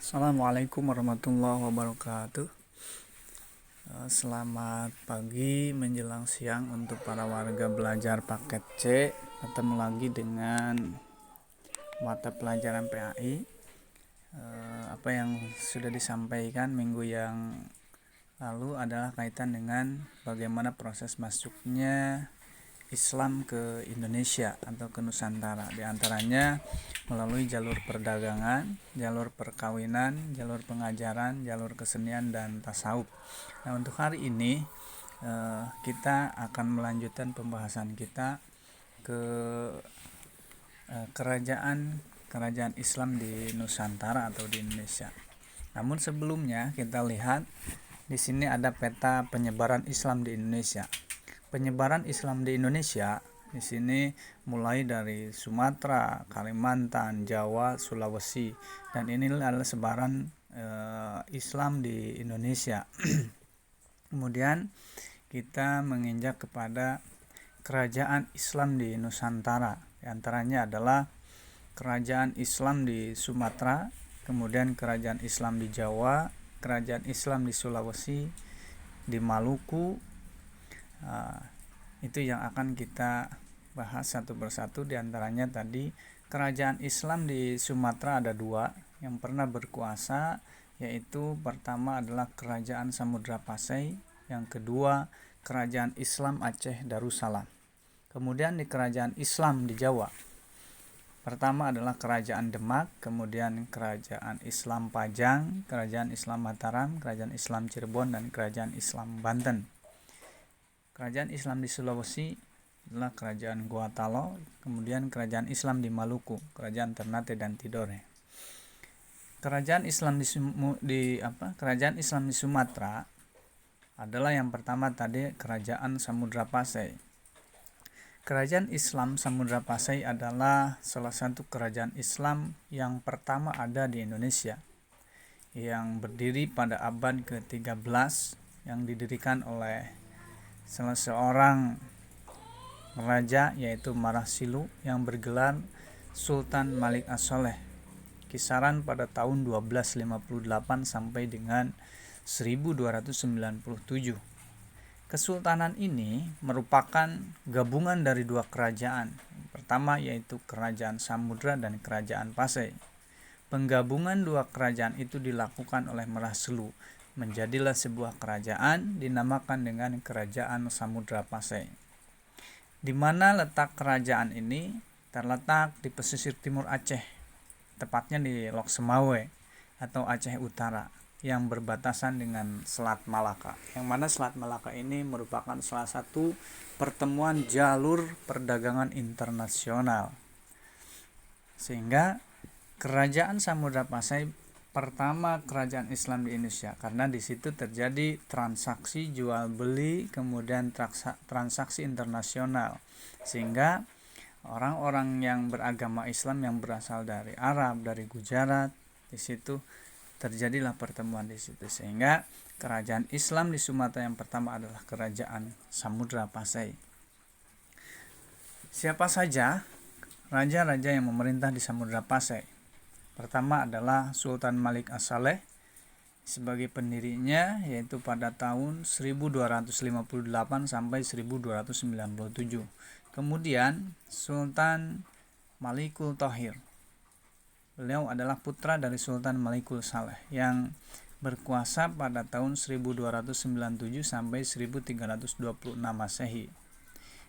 Assalamualaikum warahmatullahi wabarakatuh. Selamat pagi menjelang siang untuk para warga belajar paket C. Ketemu lagi dengan mata pelajaran PAI. Apa yang sudah disampaikan minggu yang lalu adalah kaitan dengan bagaimana proses masuknya Islam ke Indonesia atau ke Nusantara, di antaranya melalui jalur perdagangan, jalur perkawinan, jalur pengajaran, jalur kesenian, dan tasawuf. Nah, untuk hari ini kita akan melanjutkan pembahasan kita ke kerajaan Islam di Nusantara atau di Indonesia. Namun sebelumnya kita lihat di sini ada peta penyebaran Islam di Indonesia. Penyebaran Islam di Indonesia di sini mulai dari Sumatera, Kalimantan, Jawa, Sulawesi, dan ini adalah sebaran Islam di Indonesia. Kemudian kita menginjak kepada kerajaan Islam di Nusantara. Di antaranya adalah kerajaan Islam di Sumatera, kemudian kerajaan Islam di Jawa, kerajaan Islam di Sulawesi, di Maluku. Itu yang akan kita bahas satu persatu. Di antaranya tadi kerajaan Islam di Sumatera ada dua yang pernah berkuasa, yaitu pertama adalah kerajaan Samudra Pasai, yang kedua kerajaan Islam Aceh Darussalam. Kemudian di kerajaan Islam di Jawa, pertama adalah kerajaan Demak, kemudian kerajaan Islam Pajang, kerajaan Islam Mataram, kerajaan Islam Cirebon, dan kerajaan Islam Banten. Kerajaan Islam di Sulawesi adalah kerajaan Gorontalo, kemudian kerajaan Islam di Maluku, kerajaan Ternate dan Tidore. Kerajaan Islam kerajaan Islam di Sumatera adalah yang pertama tadi kerajaan Samudra Pasai. Kerajaan Islam Samudra Pasai adalah salah satu kerajaan Islam yang pertama ada di Indonesia, yang berdiri pada abad ke-13, yang didirikan oleh salah seorang raja, yaitu Marasilu, yang bergelar Sultan Malik As-Saleh, kisaran pada tahun 1258 sampai dengan 1297. Kesultanan ini merupakan gabungan dari dua kerajaan. Pertama yaitu kerajaan Samudra dan kerajaan Pasai. Penggabungan dua kerajaan itu dilakukan oleh Marasilu. Menjadilah sebuah kerajaan dinamakan dengan kerajaan Samudra Pasai. Di mana letak kerajaan ini? Terletak di pesisir timur Aceh, tepatnya di Lok Semawe atau Aceh Utara, yang berbatasan dengan Selat Malaka. Yang mana Selat Malaka ini merupakan salah satu pertemuan jalur perdagangan internasional. Sehingga kerajaan Samudra Pasai pertama kerajaan Islam di Indonesia, karena di situ terjadi transaksi jual beli, kemudian transaksi internasional, sehingga orang-orang yang beragama Islam yang berasal dari Arab, dari Gujarat, di situ terjadilah pertemuan di situ, sehingga kerajaan Islam di Sumatera yang pertama adalah kerajaan Samudra Pasai. Siapa saja raja-raja yang memerintah di Samudra Pasai? Pertama adalah Sultan Malik As-Saleh sebagai pendirinya, yaitu pada tahun 1258 sampai 1297. Kemudian Sultan Malikul Thohir. Beliau adalah putra dari Sultan Malikul Saleh yang berkuasa pada tahun 1297 sampai 1326 Masehi.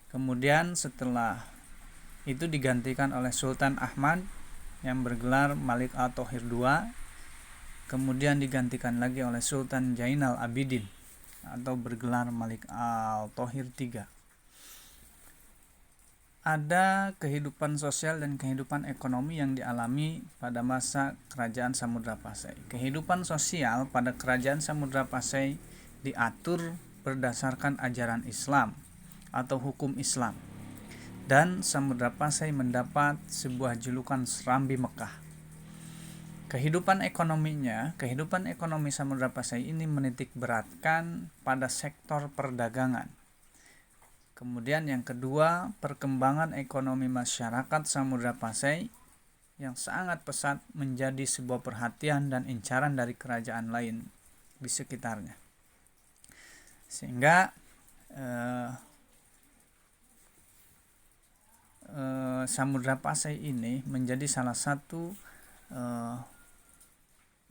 Kemudian setelah itu digantikan oleh Sultan Ahmad yang bergelar Malik Al-Thohir II. Kemudian digantikan lagi oleh Sultan Zainal Abidin atau bergelar Malik Al-Thohir III. Ada kehidupan sosial dan kehidupan ekonomi yang dialami pada masa kerajaan Samudra Pasai. Kehidupan sosial pada kerajaan Samudra Pasai diatur berdasarkan ajaran Islam atau hukum Islam. Dan Samudra Pasai mendapat sebuah julukan Serambi Mekah. Kehidupan ekonomi Samudra Pasai ini menitik beratkan pada sektor perdagangan. Kemudian yang kedua, perkembangan ekonomi masyarakat Samudra Pasai yang sangat pesat menjadi sebuah perhatian dan incaran dari kerajaan lain di sekitarnya. Sehingga Samudra Pasai ini menjadi salah satu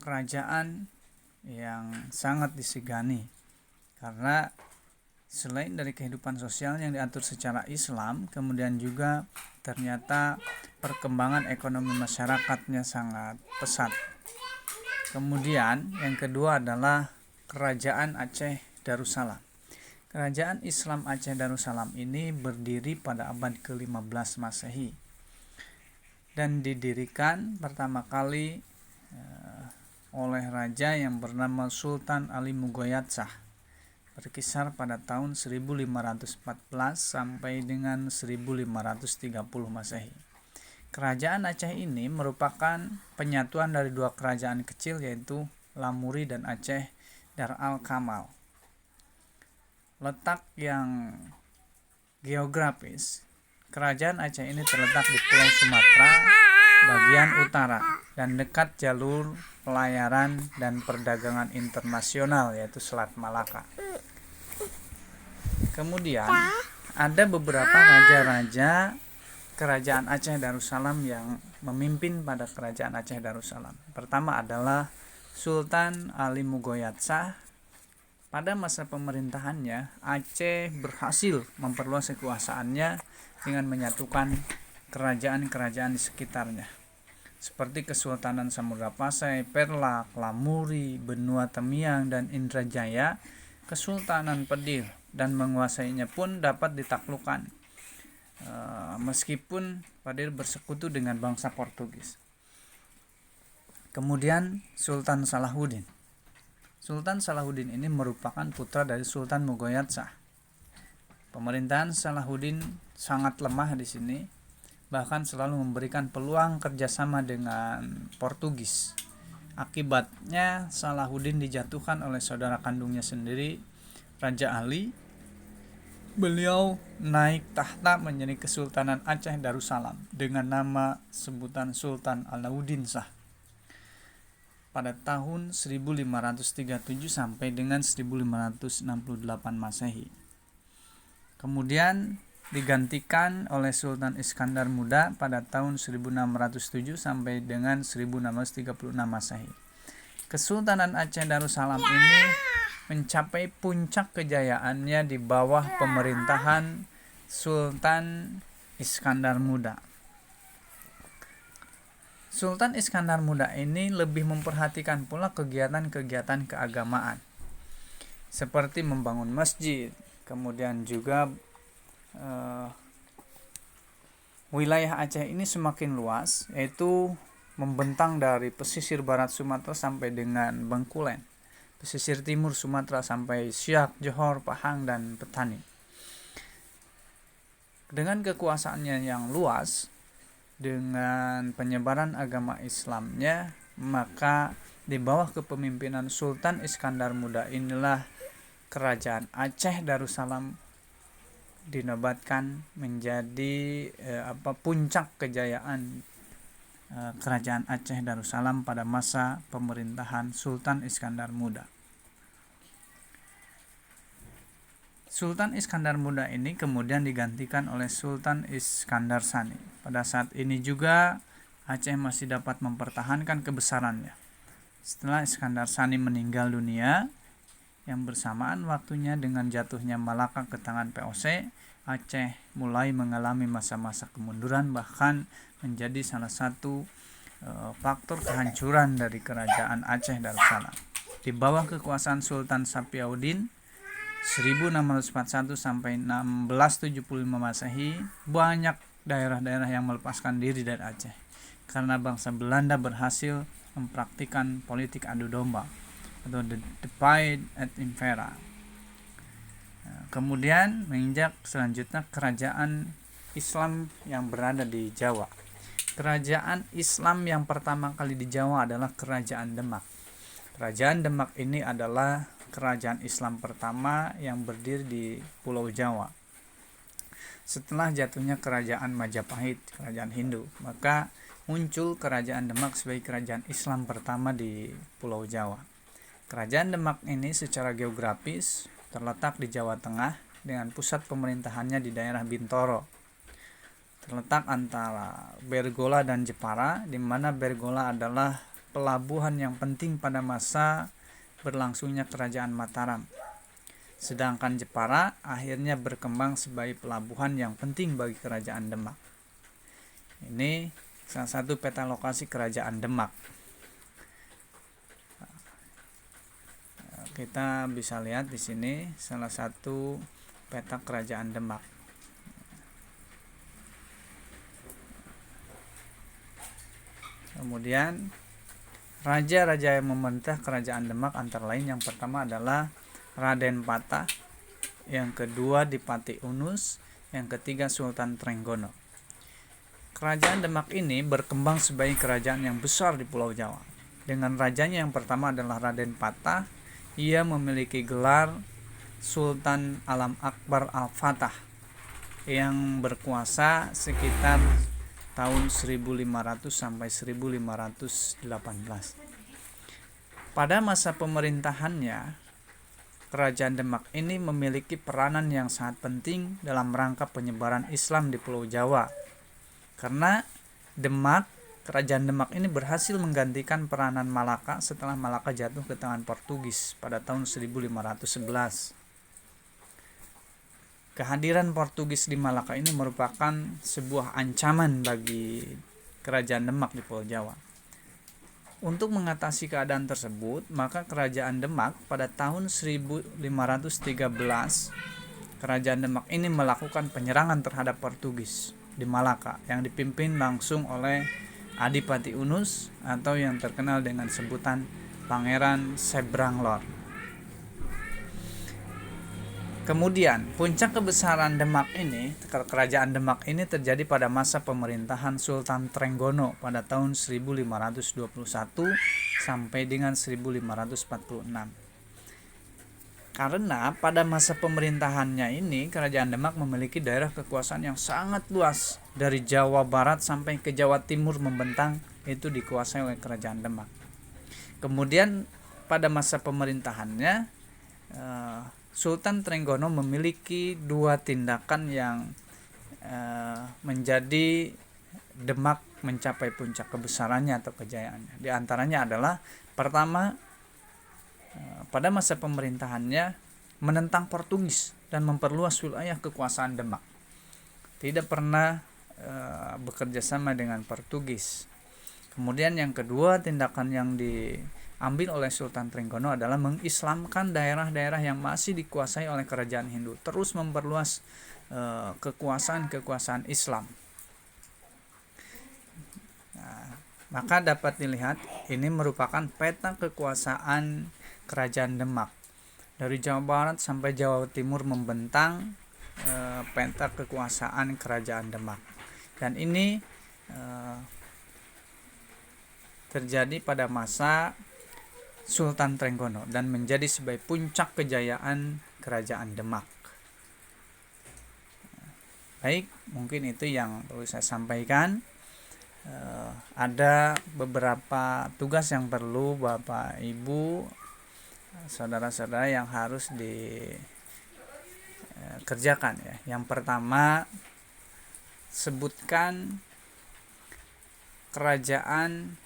kerajaan yang sangat disegani, karena selain dari kehidupan sosial yang diatur secara Islam, kemudian juga ternyata perkembangan ekonomi masyarakatnya sangat pesat. Kemudian yang kedua adalah Kerajaan Aceh Darussalam. Kerajaan Islam Aceh Darussalam ini berdiri pada abad ke-15 Masehi dan didirikan pertama kali oleh raja yang bernama Sultan Ali Mugoyat Shah, berkisar pada tahun 1514 sampai dengan 1530 Masehi. Kerajaan Aceh ini merupakan penyatuan dari dua kerajaan kecil, yaitu Lamuri dan Aceh Dar al-Kamal. Letak yang geografis, kerajaan Aceh ini terletak di Pulau Sumatera bagian utara dan dekat jalur pelayaran dan perdagangan internasional, yaitu Selat Malaka. Kemudian ada beberapa raja-raja Kerajaan Aceh Darussalam yang memimpin pada Kerajaan Aceh Darussalam. Pertama adalah Sultan Ali Mugoyat Shah. Pada masa pemerintahannya, Aceh berhasil memperluas kekuasaannya dengan menyatukan kerajaan-kerajaan di sekitarnya, seperti Kesultanan Samudra Pasai, Perlak, Lamuri, Benua Temiang, dan Indrajaya, Kesultanan Pedil, dan menguasainya pun dapat ditaklukkan meskipun Pedil bersekutu dengan bangsa Portugis. Kemudian Sultan Salahuddin. Sultan Salahuddin ini merupakan putra dari Sultan Mugoyat Shah. Pemerintahan Salahuddin sangat lemah di sini, bahkan selalu memberikan peluang kerjasama dengan Portugis. Akibatnya Salahuddin dijatuhkan oleh saudara kandungnya sendiri, Raja Ali. Beliau naik tahta menjadi Kesultanan Aceh Darussalam dengan nama sebutan Sultan Alauddin Shah pada tahun 1537 sampai dengan 1568 Masehi. Kemudian digantikan oleh Sultan Iskandar Muda pada tahun 1607 sampai dengan 1636 Masehi. Kesultanan Aceh Darussalam ini mencapai puncak kejayaannya di bawah pemerintahan Sultan Iskandar Muda. Sultan Iskandar Muda ini lebih memperhatikan pula kegiatan-kegiatan keagamaan, seperti membangun masjid, kemudian juga wilayah Aceh ini semakin luas, yaitu membentang dari pesisir barat Sumatera sampai dengan Bengkulen, pesisir timur Sumatera sampai Siak, Johor, Pahang, dan Petani. Dengan kekuasaannya yang luas, dengan penyebaran agama Islamnya, maka di bawah kepemimpinan Sultan Iskandar Muda inilah Kerajaan Aceh Darussalam dinobatkan menjadi puncak kejayaan Kerajaan Aceh Darussalam pada masa pemerintahan Sultan Iskandar Muda. Sultan Iskandar Muda ini kemudian digantikan oleh Sultan Iskandar Sani. Pada saat ini juga Aceh masih dapat mempertahankan kebesarannya. Setelah Iskandar Sani meninggal dunia, yang bersamaan waktunya dengan jatuhnya Malaka ke tangan POC, Aceh mulai mengalami masa-masa kemunduran, bahkan menjadi salah satu faktor kehancuran dari Kerajaan Aceh Darussalam. Di bawah kekuasaan Sultan Sapiauddin 1641 sampai 1675 Masehi, banyak daerah-daerah yang melepaskan diri dari Aceh karena bangsa Belanda berhasil mempraktikkan politik adu domba atau the divide et impera. Kemudian menginjak selanjutnya kerajaan Islam yang berada di Jawa. Kerajaan Islam yang pertama kali di Jawa adalah Kerajaan Demak. Kerajaan Demak ini adalah kerajaan Islam pertama yang berdiri di Pulau Jawa. Setelah jatuhnya Kerajaan Majapahit, kerajaan Hindu, maka muncul Kerajaan Demak sebagai kerajaan Islam pertama di Pulau Jawa. Kerajaan Demak ini secara geografis terletak di Jawa Tengah dengan pusat pemerintahannya di daerah Bintoro. Terletak antara Bergola dan Jepara, di mana Bergola adalah pelabuhan yang penting pada masa berlangsungnya Kerajaan Mataram. Sedangkan Jepara akhirnya berkembang sebagai pelabuhan yang penting bagi Kerajaan Demak. Ini salah satu peta lokasi Kerajaan Demak. Kita bisa lihat di sini salah satu peta Kerajaan Demak. Kemudian raja-raja yang memerintah Kerajaan Demak antara lain yang pertama adalah Raden Patah, yang kedua Dipati Unus, yang ketiga Sultan Trenggono. Kerajaan Demak ini berkembang sebagai kerajaan yang besar di Pulau Jawa. Dengan rajanya yang pertama adalah Raden Patah, ia memiliki gelar Sultan Alam Akbar Al-Fatah yang berkuasa sekitar tahun 1500 sampai 1518. Pada masa pemerintahannya, Kerajaan Demak ini memiliki peranan yang sangat penting dalam rangka penyebaran Islam di Pulau Jawa. Karena Kerajaan Demak ini berhasil menggantikan peranan Malaka setelah Malaka jatuh ke tangan Portugis pada tahun 1511. Kehadiran Portugis di Malaka ini merupakan sebuah ancaman bagi Kerajaan Demak di Pulau Jawa. Untuk mengatasi keadaan tersebut, maka Kerajaan Demak pada tahun 1513, Kerajaan Demak ini melakukan penyerangan terhadap Portugis di Malaka yang dipimpin langsung oleh Adipati Unus atau yang terkenal dengan sebutan Pangeran Sebranglor. Kemudian puncak kebesaran Demak ini, Kerajaan Demak ini terjadi pada masa pemerintahan Sultan Trenggono pada tahun 1521 sampai dengan 1546. Karena pada masa pemerintahannya ini Kerajaan Demak memiliki daerah kekuasaan yang sangat luas, dari Jawa Barat sampai ke Jawa Timur membentang itu dikuasai oleh Kerajaan Demak. Kemudian pada masa pemerintahannya Sultan Trenggono memiliki dua tindakan yang menjadi Demak mencapai puncak kebesarannya atau kejayaannya. Di antaranya adalah pertama, pada masa pemerintahannya menentang Portugis dan memperluas wilayah kekuasaan Demak. Tidak pernah bekerja sama dengan Portugis. Kemudian yang kedua, tindakan yang diambil oleh Sultan Trenggono adalah mengislamkan daerah-daerah yang masih dikuasai oleh kerajaan Hindu, terus memperluas kekuasaan Islam. Maka dapat dilihat ini merupakan peta kekuasaan Kerajaan Demak. Dari Jawa Barat sampai Jawa Timur membentang peta kekuasaan Kerajaan Demak. Dan ini terjadi pada masa Sultan Trenggono dan menjadi sebagai puncak kejayaan Kerajaan Demak. Baik, mungkin itu yang perlu saya sampaikan. Ada beberapa tugas yang perlu Bapak Ibu, saudara-saudara yang harus dikerjakan ya. Yang pertama, sebutkan kerajaan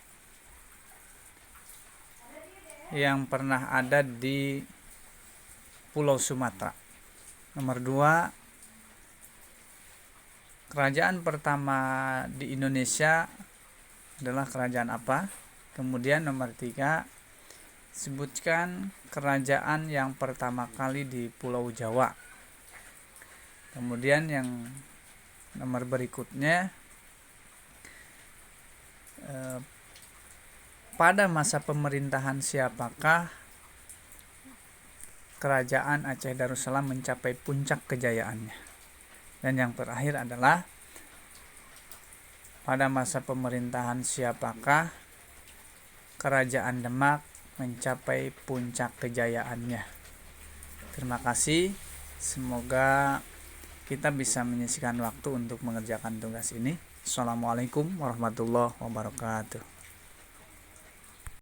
yang pernah ada di Pulau Sumatera. Nomor 2, kerajaan pertama di Indonesia adalah kerajaan apa? Kemudian nomor 3, sebutkan kerajaan yang pertama kali di Pulau Jawa. Kemudian yang nomor berikutnya, pada masa pemerintahan siapakah Kerajaan Aceh Darussalam mencapai puncak kejayaannya? Dan yang terakhir adalah pada masa pemerintahan siapakah Kerajaan Demak mencapai puncak kejayaannya? Terima kasih. Semoga kita bisa menyisihkan waktu untuk mengerjakan tugas ini. Assalamualaikum warahmatullahi wabarakatuh.